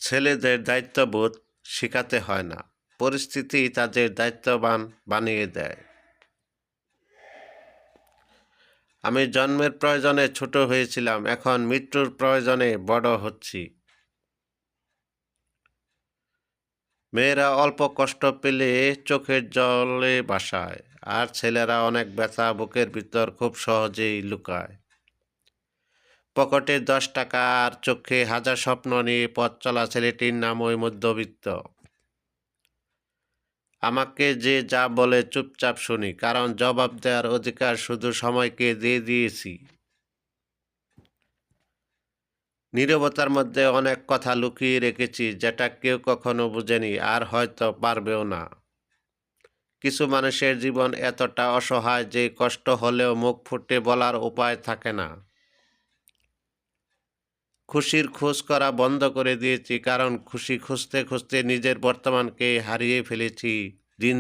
ছেলেদের দায়িত্ববোধ শেখাতে হয় না, পরিস্থিতি তাদের দায়িত্ববান বানিয়ে দেয়। আমি জন্মের প্রয়োজনে ছোট হয়েছিলাম, এখন মৃত্যুর প্রয়োজনে বড় হচ্ছি। মেয়েরা অল্প কষ্ট পেলে চোখের জলে ভাসায়, আর ছেলেরা অনেক ব্যথা বুকের ভিতর খুব সহজেই লুকায়। পকেটে 10 টাকা আর চোখে হাজার স্বপ্ন নিয়ে পথ চলা ছেলেটির নাম ওই মধ্যবিত্ত। আমাকে যে যা বলে চুপচাপ শুনি, কারণ জবাব দেওয়ার অধিকার শুধু সময়কে দিয়ে দিয়েছি। নীরবতার মধ্যে অনেক কথা লুকিয়ে রেখেছি, যেটা কেউ কখনো বুঝেনি আর হয়তো পারবেও না। কিছু মানুষের জীবন এতটা অসহায় যে কষ্ট হলেও মুখ ফুটে বলার উপায় থাকে না। খুশির খোঁজ করা বন্ধ করে দিয়েছি, কারণ খুশি খুঁজতে খুঁজতে নিজের বর্তমানকে হারিয়ে ফেলেছি।